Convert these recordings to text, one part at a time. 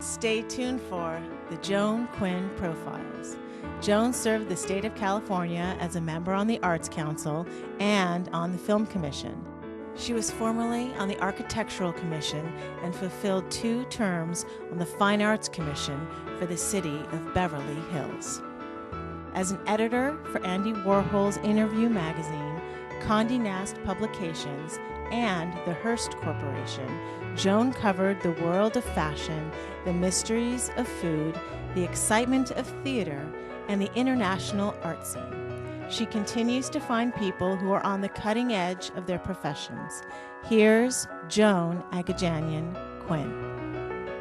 Stay tuned for the Joan Quinn Profiles. Joan served the state of California as a member on the Arts Council and on the Film Commission. She was formerly on the Architectural Commission and fulfilled 2 terms on the Fine Arts Commission for the city of Beverly Hills. As an editor for Andy Warhol's Interview magazine, Condé Nast Publications, and the Hearst Corporation, Joan covered the world of fashion, the mysteries of food, the excitement of theater, and the international art scene. She continues to find people who are on the cutting edge of their professions. Here's Joan Quinn.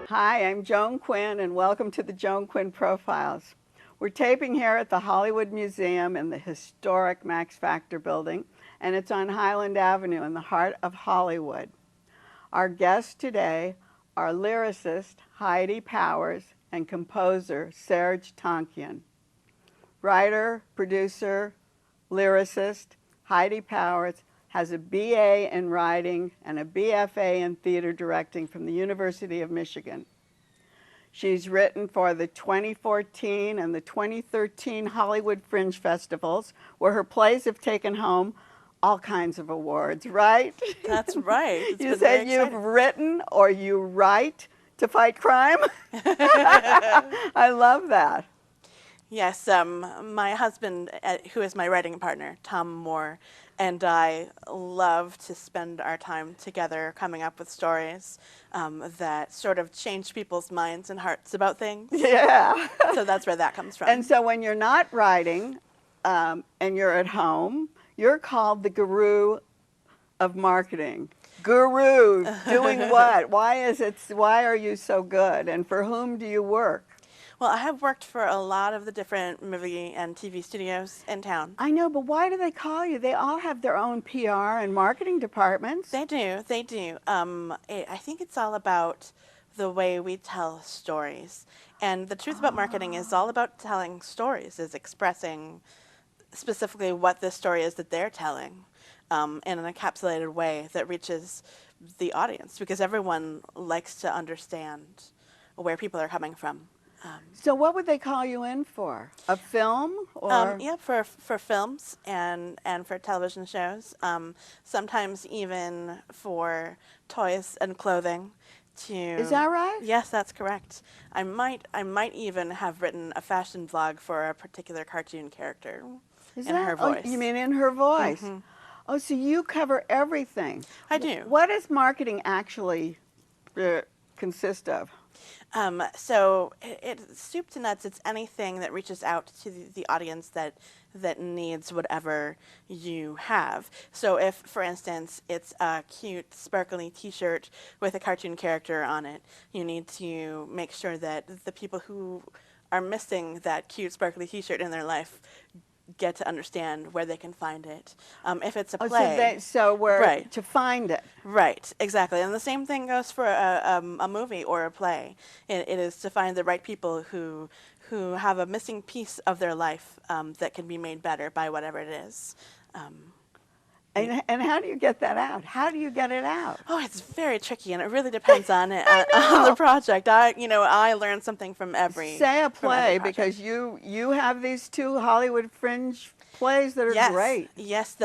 Hi, I'm Joan Quinn, and welcome to the Joan Quinn Profiles. We're taping here at the Hollywood Museum in the historic Max Factor building, and it's on Highland Avenue in the heart of Hollywood. Our guests today are lyricist Heidi Powers and composer Serj Tankian. Writer, producer, lyricist Heidi Powers has a BA in writing and a BFA in theater directing from the University of Michigan. She's written for the 2014 and the 2013 Hollywood Fringe Festivals, where her plays have taken home all kinds of awards, right? That's right. You said you've written or you write to fight crime? I love that. Yes, my husband, who is my writing partner, Tom Moore, and I love to spend our time together coming up with stories that sort of change people's minds and hearts about things. Yeah. So that's where that comes from. And so when you're not writing and you're at home, you're called the guru of marketing. Guru, doing what? Why are you so good? And for whom do you work? Well, I have worked for a lot of the different movie and TV studios in town. I know, but why do they call you? They all have their own PR and marketing departments. They do. I think it's all about the way we tell stories. And the truth about marketing is all about telling stories, is expressing specifically what the story is that they're telling in an encapsulated way that reaches the audience, because everyone likes to understand where people are coming from. So what would they call you in for? A film? Or? Yeah, for films and for television shows. Sometimes even for toys and clothing. Is that right? Yes, that's correct. I might even have written a fashion vlog for a particular cartoon character her voice. Oh, you mean in her voice? Mm-hmm. Oh, so you cover everything. I do. What does marketing actually consist of? So it's soup to nuts. It's anything that reaches out to the audience that needs whatever you have. So if, for instance, it's a cute, sparkly T-shirt with a cartoon character on it, you need to make sure that the people who are missing that cute, sparkly T-shirt in their life get to understand where they can find it. If it's a play, right, to find it. Right, exactly. And the same thing goes for a movie or a play. It is to find the right people who have a missing piece of their life that can be made better by whatever it is. And how do you get that out? How do you get it out? Oh, it's very tricky, and it really depends on it on the project. I learn something from every. Say a play, because you have these 2 Hollywood Fringe plays that are great. Yes,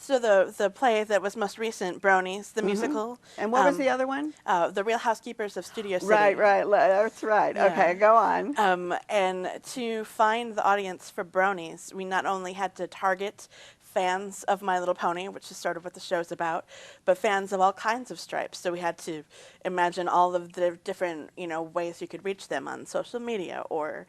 so the play that was most recent, Bronies, the musical. And what was the other one? The Real Housekeepers of Studio City. Right, that's right. Yeah. Okay, go on. And to find the audience for Bronies, we not only had to target fans of My Little Pony, which is sort of what the show's about, but fans of all kinds of stripes. So we had to imagine all of the different, ways you could reach them on social media or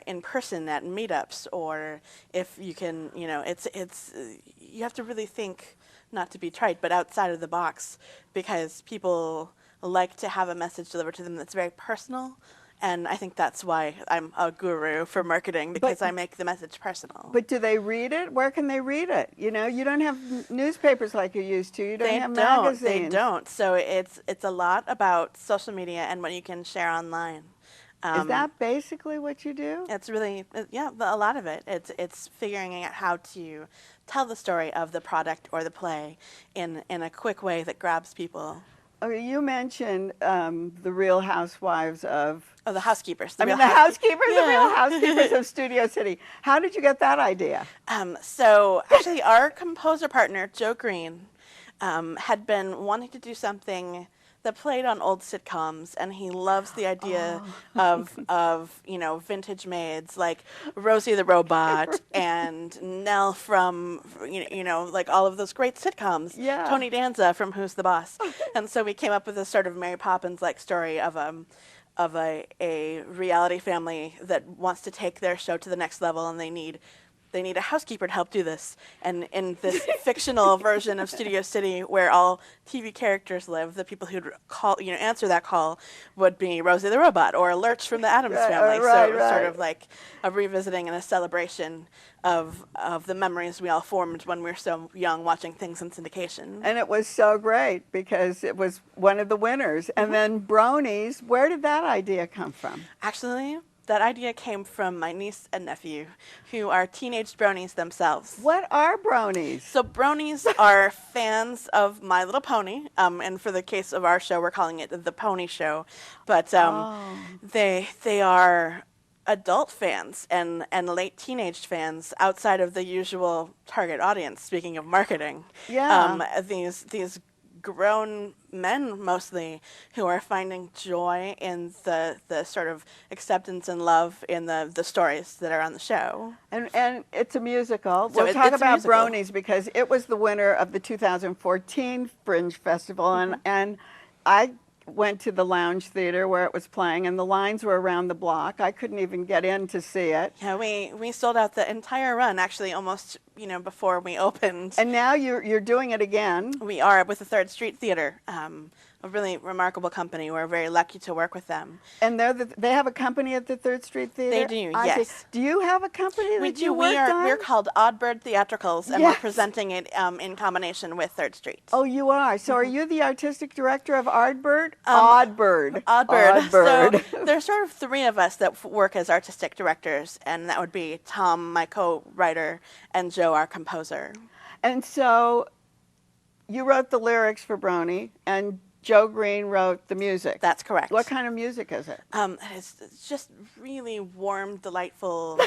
in person at meetups, or if you can, it's you have to really think, not to be trite, but outside of the box, because people like to have a message delivered to them that's very personal. And I think that's why I'm a guru for marketing, because I make the message personal. But do they read it? Where can they read it? You don't have newspapers like you used to. You don't have magazines. They don't. So it's a lot about social media and what you can share online. Is that basically what you do? It's really, a lot of it. It's figuring out how to tell the story of the product or the play in a quick way that grabs people. Okay, you mentioned the Real Housewives of... Oh, the housekeepers. the Real Housekeepers of Studio City. How did you get that idea? So actually, our composer partner, Joe Green, had been wanting to do something that played on old sitcoms, and he loves the idea of vintage maids like Rosie the Robot and Nell from like all of those great sitcoms. Yeah. Tony Danza from Who's the Boss, and so we came up with this sort of Mary Poppins like story of a reality family that wants to take their show to the next level, and they need a housekeeper to help do this. And in this fictional version of Studio City, where all TV characters live, the people who'd answer that call would be Rosie the Robot or Lurch from the Addams Family. So it was sort of like a revisiting and a celebration of the memories we all formed when we were so young watching things in syndication. And it was so great because it was one of the winners. And then Bronies, where did that idea come from? Actually, that idea came from my niece and nephew, who are teenage bronies themselves. What are bronies? So bronies are fans of My Little Pony, and for the case of our show, we're calling it The Pony Show. But they are adult fans and late teenage fans outside of the usual target audience, speaking of marketing. Yeah. These grown men mostly who are finding joy in the sort of acceptance and love in the stories that are on the show. And it's a musical. So we'll talk it's a about musical. Bronies because it was the winner of the 2014 Fringe Festival, and I went to the Lounge Theater where it was playing, and the lines were around the block. I couldn't even get in to see it. Yeah, we sold out the entire run, actually, almost before we opened. And now you're doing it again. We are with the Third Street Theater, a really remarkable company. We're very lucky to work with them. And they have a company at the Third Street Theater? They do, yes. See. Do you have a company We that do. you worked on? We're called Oddbird Theatricals, and Yes. we're presenting it in combination with Third Street. Oh, you are. So are you the artistic director of Oddbird? Oddbird. So there's sort of three of us that work as artistic directors, and that would be Tom, my co-writer, and Joe, our composer. And so you wrote the lyrics for Brony, and Joe Green wrote the music. That's correct. What kind of music is it? It's just really warm, delightful,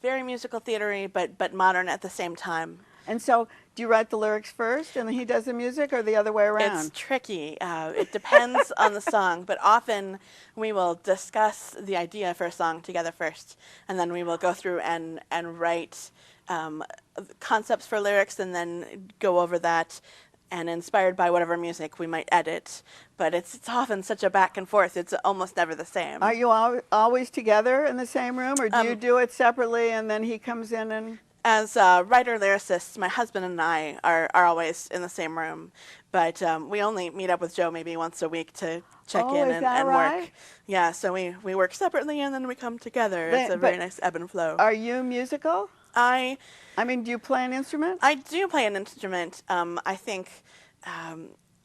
very musical theatery, but modern at the same time. And so do you write the lyrics first and then he does the music, or the other way around? It's tricky. It depends on the song, but often we will discuss the idea for a song together first, and then we will go through and write concepts for lyrics, and then go over that, and inspired by whatever music we might edit. But it's often such a back and forth. It's almost never the same. Are you always together in the same room, or do you do it separately and then he comes in and... As writer-lyricists, my husband and I are always in the same room, but we only meet up with Joe maybe once a week to check in and right? work. Yeah, so we work separately and then we come together. It's a very nice ebb and flow. Are you musical? I mean, do you play an instrument? I do play an instrument. I think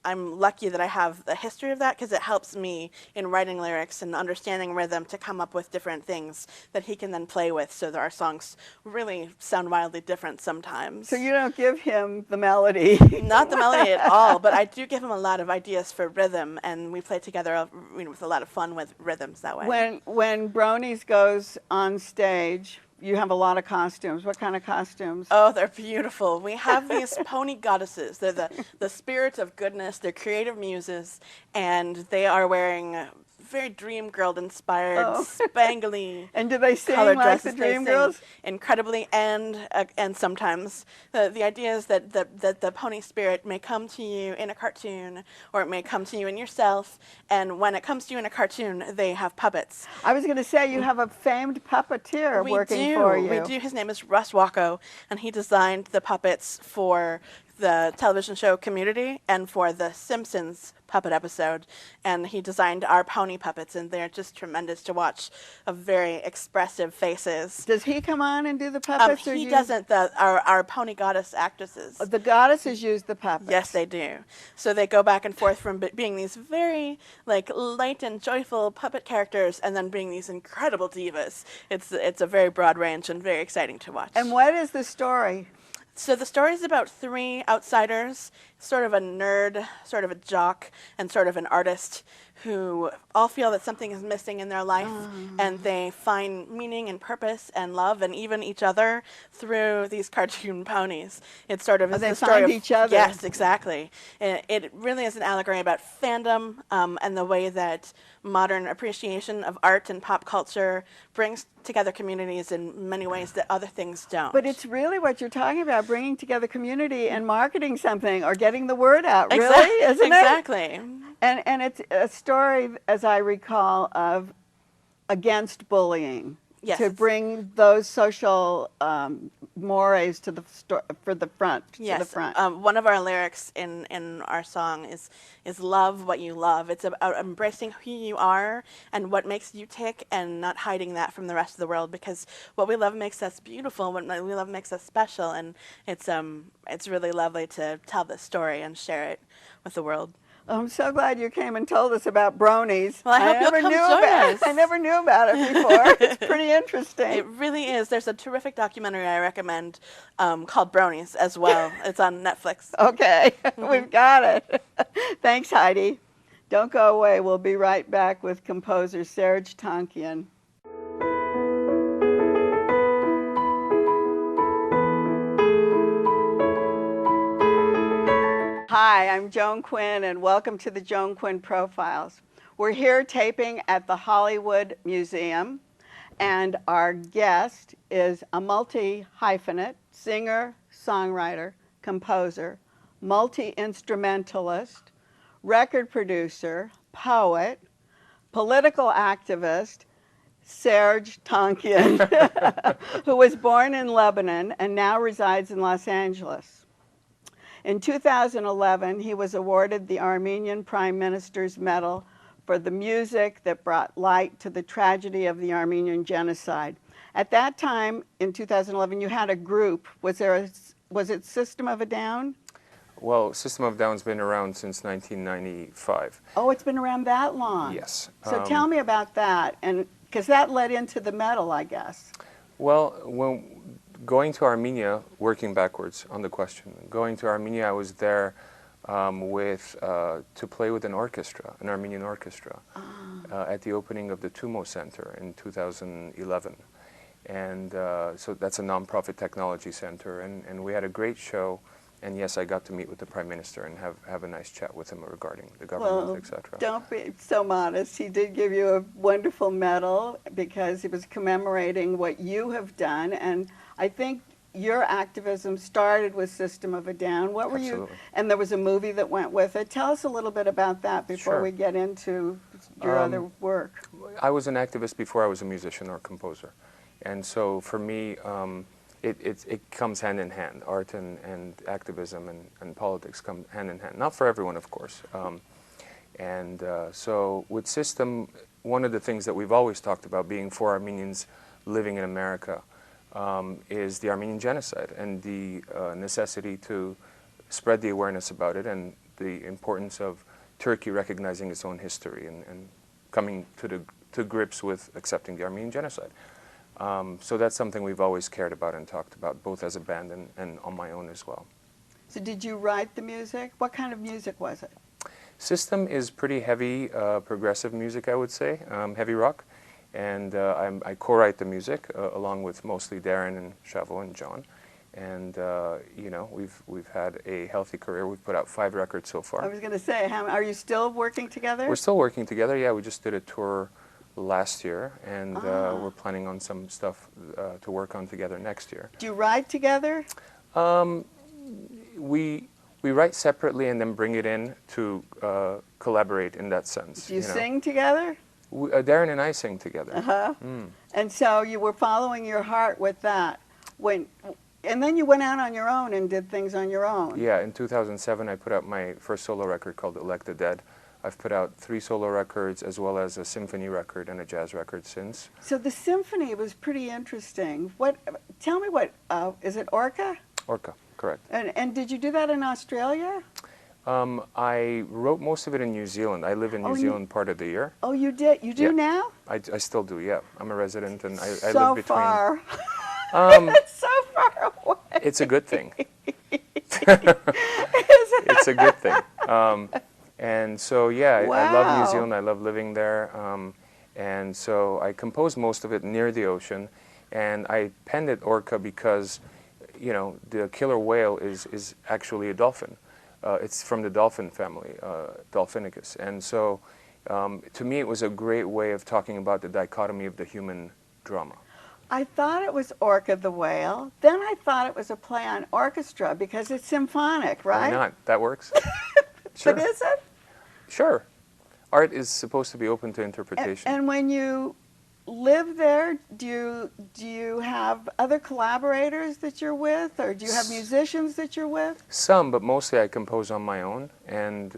I'm lucky that I have the history of that, because it helps me in writing lyrics and understanding rhythm to come up with different things that he can then play with, so that our songs really sound wildly different sometimes. So you don't give him the melody? Not the melody at all, but I do give him a lot of ideas for rhythm, and we play together with a lot of fun with rhythms that way. When Bronies goes on stage, you have a lot of costumes. What kind of costumes? Oh, they're beautiful. We have these pony goddesses. They're the spirits of goodness. They're creative muses, and they are wearing very Dream Girl inspired, spangly. And do they sing colored like dresses. the Dream They sing Girls? incredibly, and sometimes the idea is that the pony spirit may come to you in a cartoon, or it may come to you in yourself. And when it comes to you in a cartoon, they have puppets. I was going to say you have a famed puppeteer working for you. We do. His name is Russ Wacko, and he designed the puppets for the television show Community and for the Simpsons puppet episode, and he designed our pony puppets, and they're just tremendous to watch, of very expressive faces. Does he come on and do the puppets? He doesn't. Our pony goddess actresses. The goddesses use the puppets. Yes, they do. So they go back and forth from being these very light and joyful puppet characters, and then being these incredible divas. It's a very broad range and very exciting to watch. And what is the story? So the story is about three outsiders, sort of a nerd, sort of a jock, and sort of an artist, who all feel that something is missing in their life, and they find meaning and purpose and love and even each other through these cartoon ponies. It sort of is they the story find of each other. Yes, exactly. It really is an allegory about fandom and the way that modern appreciation of art and pop culture brings together communities in many ways that other things don't. But it's really what you're talking about, bringing together community and marketing something or getting the word out, really, isn't it? Exactly. And it's a story, as I recall, of against bullying. Yes. To bring those social mores to the front. Yes. To the front. One of our lyrics in our song is love what you love. It's about embracing who you are and what makes you tick, and not hiding that from the rest of the world, because what we love makes us beautiful, what we love makes us special, and it's really lovely to tell this story and share it with the world. I'm so glad you came and told us about bronies. Well, I hope you'll come join us. I never knew about it before. It's pretty interesting. It really is. There's a terrific documentary I recommend called Bronies as well. It's on Netflix. Okay, we've got it. Thanks, Heidi. Don't go away. We'll be right back with composer Serj Tankian. Hi, I'm Joan Quinn, and welcome to the Joan Quinn Profiles. We're here taping at the Hollywood Museum, and our guest is a multi-hyphenate, singer, songwriter, composer, multi-instrumentalist, record producer, poet, political activist, Serj Tankian, who was born in Lebanon and now resides in Los Angeles. In 2011, he was awarded the Armenian Prime Minister's Medal for the music that brought light to the tragedy of the Armenian genocide. At that time, in 2011, you had a group. Was it System of a Down? Well, System of a Down's been around since 1995. Oh, it's been around that long? Yes. So tell me about that, and because that led into the medal, I guess. Well, when going to Armenia, working backwards on the question, going to Armenia, I was there to play with an orchestra, an Armenian orchestra, at the opening of the Tumo Center in 2011. And so that's a nonprofit technology center, and we had a great show. And yes, I got to meet with the Prime Minister and have a nice chat with him regarding the government, etc. Don't be so modest. He did give you a wonderful medal because he was commemorating what you have done. And I think your activism started with System of a Down. What were Absolutely. you? And there was a movie that went with it. Tell us a little bit about that before Sure. we get into your other work. I was an activist before I was a musician or composer. And so for me, it comes hand in hand. Art and activism and politics come hand in hand. Not for everyone, of course. So with System, one of the things that we've always talked about, being for Armenians living in America, is the Armenian genocide and the necessity to spread the awareness about it, and the importance of Turkey recognizing its own history and coming to grips with accepting the Armenian genocide. So that's something we've always cared about and talked about, both as a band and on my own as well. So did you write the music? What kind of music was it? System is pretty heavy progressive music, I would say, heavy rock. And I co-write the music along with mostly Darren and Chavo and John. And you know, we've had a healthy career. We've put out 5 records so far. I was going to say, are you still working together? We're still working together. Yeah, we just did a tour last year, and we're planning on some stuff to work on together next year. Do you write together? We write separately and then bring it in to collaborate in that sense. Do you sing together? Darren and I sing together. And so you were following your heart with that. And then you went out on your own and did things on your own. Yeah, in 2007 I put out my first solo record called Elect the Dead. I've put out 3 solo records as well as a symphony record and a jazz record since. So the symphony was pretty interesting. Tell me is it Orca? Orca, correct. And did you do that in Australia? I wrote most of it in New Zealand. I live in New Zealand part of the year. Oh, you did? You do now? I still do, yeah. I'm a resident and I so live between... far. It's so far away. It's a good thing. It's a good thing. And so, yeah, Wow. I love New Zealand. I love living there. And so I composed most of it near the ocean. And I penned it orca because, you know, the killer whale is actually a dolphin. It's from the dolphin family, Dolphinicus. And so, to me, it was a great way of talking about the dichotomy of the human drama. I thought it was Orca the whale. Then I thought it was a play on orchestra because it's symphonic, right? Why not? That works. Sure. But is it? Sure. Art is supposed to be open to interpretation. And when you live there, do you have other collaborators that you're with, or do you have musicians that you're with? Some, but mostly I compose on my own, and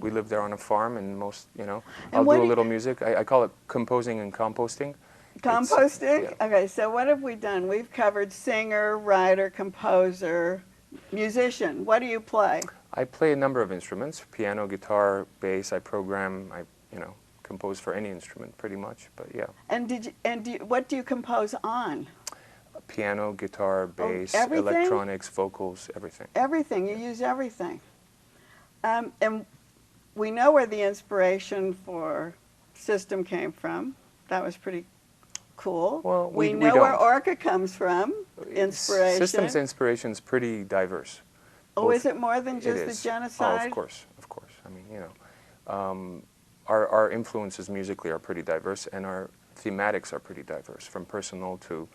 we live there on a farm, and I'll do a little music. I call it composing and composting. Composting? Yeah. Okay, so what have we done? We've covered singer, writer, composer, musician. What do you play? I play a number of instruments: piano, guitar, bass. I program. I compose for any instrument, pretty much. But yeah. What do you compose on? Piano, guitar, bass, everything? electronics, vocals, everything. Everything. You use everything. And we know where the inspiration for System came from. That was pretty cool. Well, we we know where don't. Orca comes from. Inspiration. System's inspiration is pretty diverse. Oh, is it more than just the genocide? Oh, of course, of course. I mean, our influences musically are pretty diverse, and our thematics are pretty diverse, from personal to,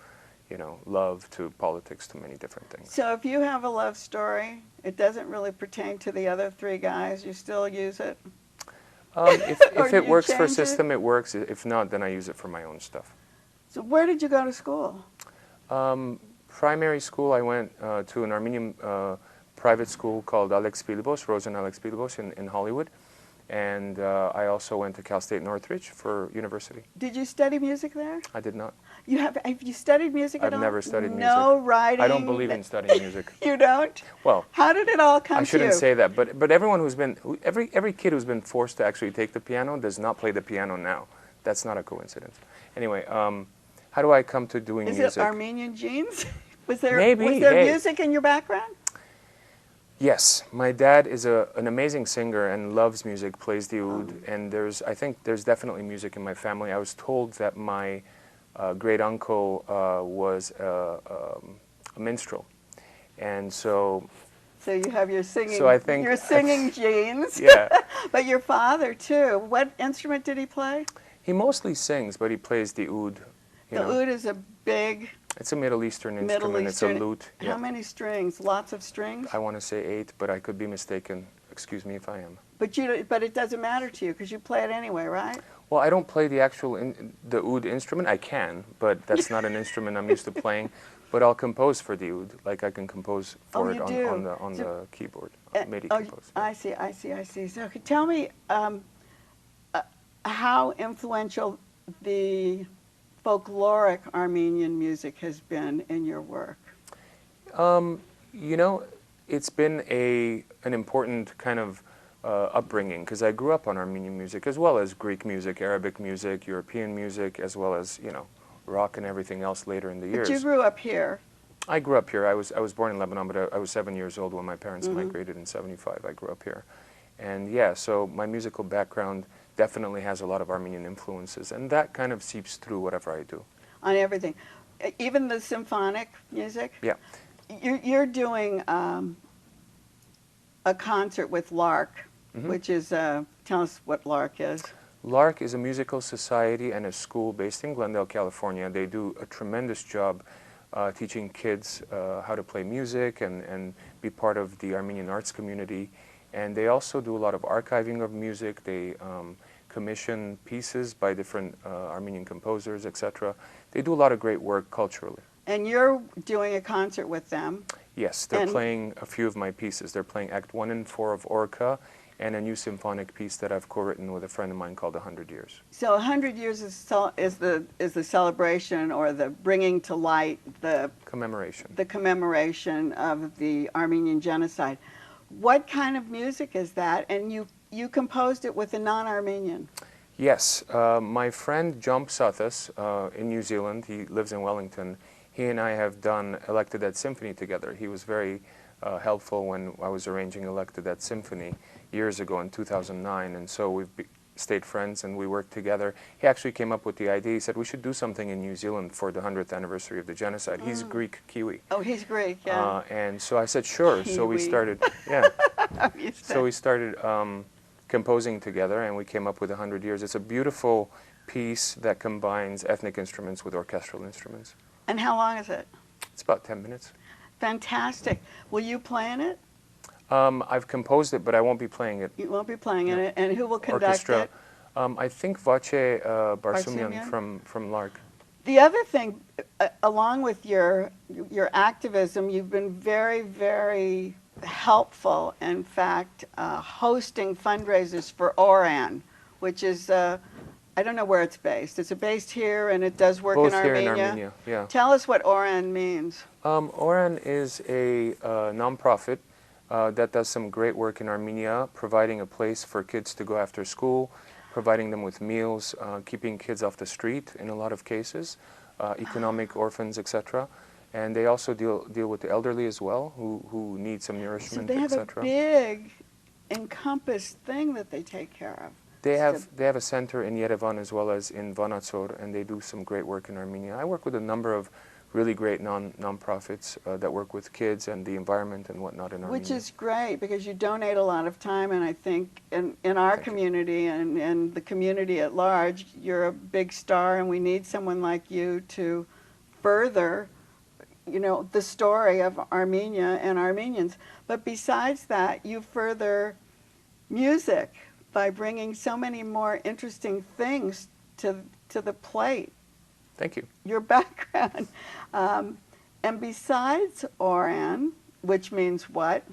love to politics to many different things. So if you have a love story, it doesn't really pertain to the other three guys, you still use it? If it works for change it? System, it works. If not, then I use it for my own stuff. So where did you go to school? Primary school, I went to an Armenian private school called Alex Pilibos, Rosen Alex Pilibos in Hollywood. And I also went to Cal State Northridge for university. Did you study music there? I did not. Have you studied music at all? I've never studied music. No writing? I don't believe in studying music. You don't? Well, how did it all come to you? I shouldn't say that, but everyone every kid who's been forced to actually take the piano does not play the piano now. That's not a coincidence. Anyway, how do I come to doing music? Is it Armenian genes? Was there Maybe. Was there music in your background? Yes, my dad is an amazing singer and loves music, plays the oud, and I think there's definitely music in my family. I was told that my great uncle was a minstrel, and so. So you have your singing. So I think your singing genes. Yeah. But your father too. What instrument did he play? He mostly sings, but he plays the oud. The oud is a big. It's a Middle Eastern instrument. It's a lute. How Yeah. many strings? Lots of strings? I want to say 8, but I could be mistaken. Excuse me if I am. But it doesn't matter to you because you play it anyway, right? Well, I don't play the actual the oud instrument. I can, but that's not an instrument I'm used to playing. But I'll compose for the oud, like I can compose for it on the keyboard, MIDI compose. I see. So tell me how influential the folkloric Armenian music has been in your work. It's been an important kind of upbringing because I grew up on Armenian music as well as Greek music, Arabic music, European music, as well as rock and everything else later in the years. But you grew up here. I grew up here. I was born in Lebanon, but I was 7 years old when my parents migrated in '75. I grew up here, and yeah, so my musical background definitely has a lot of Armenian influences, and that kind of seeps through whatever I do. On everything, even the symphonic music. Yeah. You're doing a concert with Lark, which is tell us what Lark is. Lark is a musical society and a school based in Glendale, California. They do a tremendous job teaching kids how to play music and be part of the Armenian arts community. And they also do a lot of archiving of music. They commission pieces by different Armenian composers, etc. They do a lot of great work culturally. And you're doing a concert with them. Yes, they're playing a few of my pieces. They're playing Act 1 and 4 of Orca and a new symphonic piece that I've co-written with a friend of mine called 100 Years. So 100 Years is the celebration or the bringing to light, the commemoration of the Armenian genocide. What kind of music is that? And you composed it with a non-Armenian. Yes. My friend John Psathas in New Zealand, he lives in Wellington, He and I have done Elected at Symphony together. He was very helpful when I was arranging Elected at Symphony years ago in 2009, and so we've stayed friends and we worked together. He actually came up with the idea. He said we should do something in New Zealand for the 100th anniversary of the genocide. He's Greek Kiwi. Oh, he's Greek, yeah. And so I said sure. Kiwi. So we started, yeah. So we started composing together, and we came up with 100 Years. It's a beautiful piece that combines ethnic instruments with orchestral instruments. And how long is it? It's about 10 minutes. Fantastic. Will you play in it? I've composed it, but I won't be playing it. You won't be playing in it. And who will conduct Orchestra. it? I think Voce Barsumian Barsumian? from Lark. The other thing, along with your activism, you've been very, very helpful, in fact, hosting fundraisers for ORAN, which is, I don't know where it's based. It's based here, and it does work Both in here Armenia. in Armenia, yeah. Tell us what ORAN means. ORAN is a nonprofit that does some great work in Armenia, providing a place for kids to go after school, providing them with meals, keeping kids off the street in a lot of cases, economic orphans, etc. And they also deal with the elderly as well, who need some nourishment, So they have etc. a big encompassed thing that they take care of. They have a center in Yerevan as well as in Vanatsor, and they do some great work in Armenia. I work with a number of really great non-profits that work with kids and the environment and whatnot in Armenia. Which is great, because you donate a lot of time, and I think in our community and the community at large, you're a big star, and we need someone like you to further, you know, the story of Armenia and Armenians. But besides that, you further music by bringing so many more interesting things to the plate. Thank you. Your background. And besides ORAN, which means what?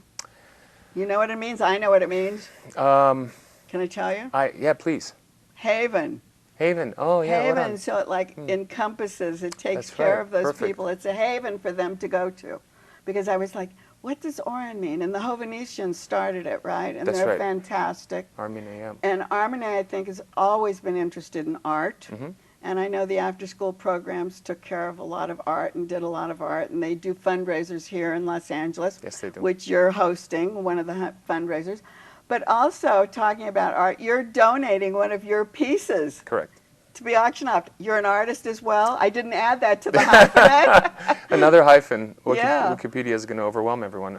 You know what it means? I know what it means. Can I tell you? Yeah, please. Haven. Haven. Oh, yeah. Haven, so it like encompasses, it takes That's care right. of those Perfect. people. It's a haven for them to go to. Because I was like, what does ORAN mean? And the Hovhanessians started it, right? And That's they're right. fantastic. Armenia, yeah. And Armenia, I think, has always been interested in art. Mm-hmm. And I know the after-school programs took care of a lot of art and did a lot of art. And they do fundraisers here in Los Angeles, Yes, they do. which you're hosting, one of the fundraisers. But also, talking about art, you're donating one of your pieces Correct. to be auctioned off. You're an artist as well. I didn't add that to the hyphen. Another hyphen. Yeah. Wikipedia is going to overwhelm everyone.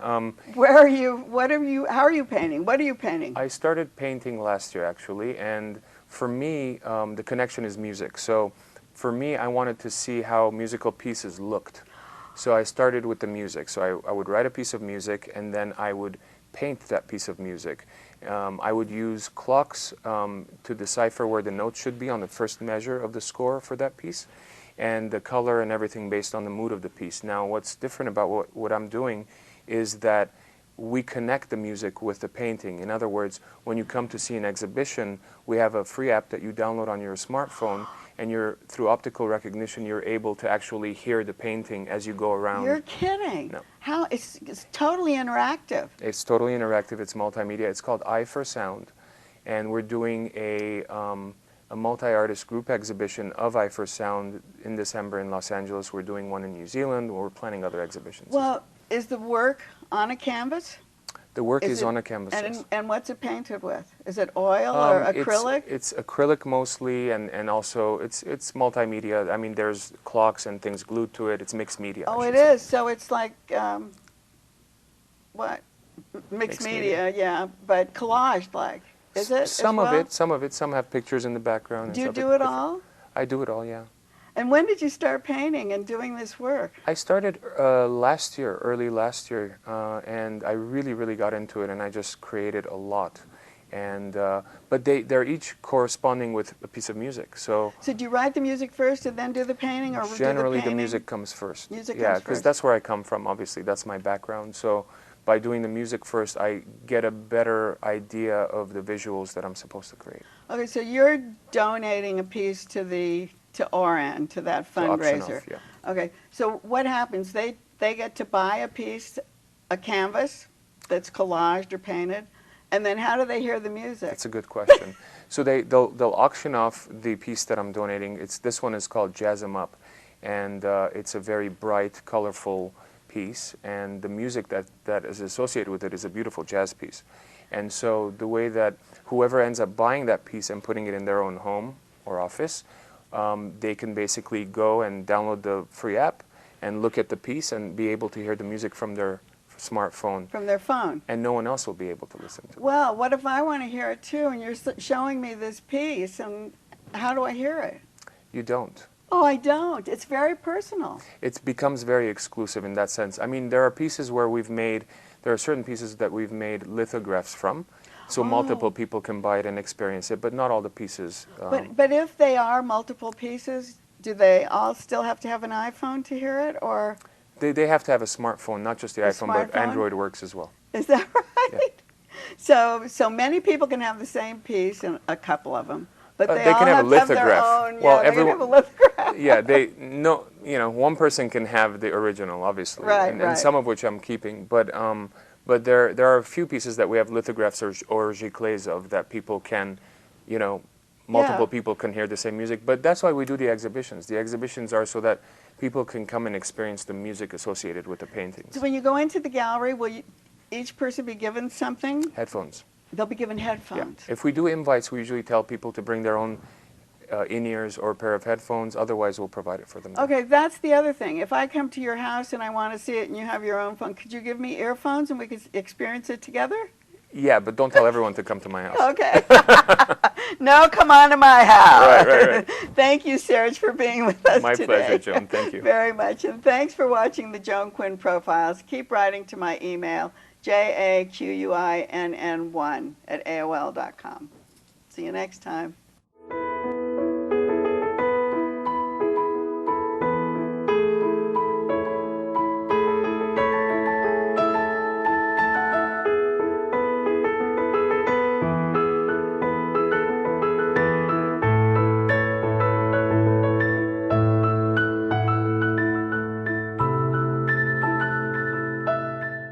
Where are you? What are you? How are you painting? What are you painting? I started painting last year, actually, and for me, the connection is music. So for me, I wanted to see how musical pieces looked. So I started with the music. So I would write a piece of music, and then I would paint that piece of music. I would use clocks to decipher where the notes should be on the first measure of the score for that piece, and the color and everything based on the mood of the piece. Now, what's different about what I'm doing is that we connect the music with the painting. In other words, when you come to see an exhibition, we have a free app that you download on your smartphone, and through optical recognition, you're able to actually hear the painting as you go around. You're kidding. No. How? It's totally interactive. It's totally interactive. It's multimedia. It's called Eye for Sound, and we're doing a multi-artist group exhibition of Eye for Sound in December in Los Angeles. We're doing one in New Zealand. We're planning other exhibitions. Well, is the work on a canvas? The work Is is it- on a canvas. yes. And what's it painted with? Is it oil or acrylic? It's acrylic mostly, and also it's multimedia. I mean, there's clocks and things glued to it. It's mixed media. Oh, I it should say. is. So it's like, what? Mixed media, yeah, but collaged like. Is it? Some as of well? it. Some of it. Some have pictures in the background. and Do you stuff. do it all? I do it all. Yeah. And when did you start painting and doing this work? I started last year, early last year, and I really got into it, and I just created a lot. And but they're each corresponding with a piece of music. So So do you write the music first and then do the painting, or do generally the painting? music comes first. Music yeah, comes because first. that's where I come from. Obviously, that's my background. So by doing the music first, I get a better idea of the visuals that I'm supposed to create. Okay, so you're donating a piece to ORAN, to that To auction fundraiser. off, yeah. Okay, so what happens? They get to buy a piece, a canvas that's collaged or painted, and then how do they hear the music? That's a good question. So they'll auction off the piece that I'm donating. This one is called Jazz 'Em Up, and it's a very bright, colorful piece, and the music that is associated with it is a beautiful jazz piece. And so the way that whoever ends up buying that piece and putting it in their own home or office, they can basically go and download the free app and look at the piece and be able to hear the music from their smartphone. From their phone. And no one else will be able to listen to it. Well, what if I want to hear it too, and you're showing me this piece, and how do I hear it? You don't. Oh, I don't. It's very personal. It becomes very exclusive in that sense. I mean, there are pieces where there are certain pieces that we've made lithographs from, so multiple people can buy it and experience it, but not all the pieces. But if they are multiple pieces, do they all still have to have an iPhone to hear it, or? They have to have a smartphone, not just the iPhone, but Android works as well. Is that right? Yeah. So many people can have the same piece, and a couple of them. But they can all have a have lithograph. their own. Well, Yeah, they can have a lithograph. Yeah, one person can have the original, obviously, Right, and some of which I'm keeping. But there are a few pieces that we have lithographs or giclées of that people can, multiple people can hear the same music. But that's why we do the exhibitions. The exhibitions are so that people can come and experience the music associated with the paintings. So when you go into the gallery, will each person be given something? Headphones. They'll be given headphones. Yeah. If we do invites, we usually tell people to bring their own in-ears or a pair of headphones. Otherwise, we'll provide it for them. Okay, that's the other thing. If I come to your house and I want to see it and you have your own phone, could you give me earphones and we could experience it together? Yeah, but don't tell everyone to come to my house. Okay. No, come on to my house. Right. Thank you, Serj, for being with us My today. pleasure, Joan. Thank you. Very much. And thanks for watching the Joan Quinn Profiles. Keep writing to my email, jaquinn1@aol.com. See you next time.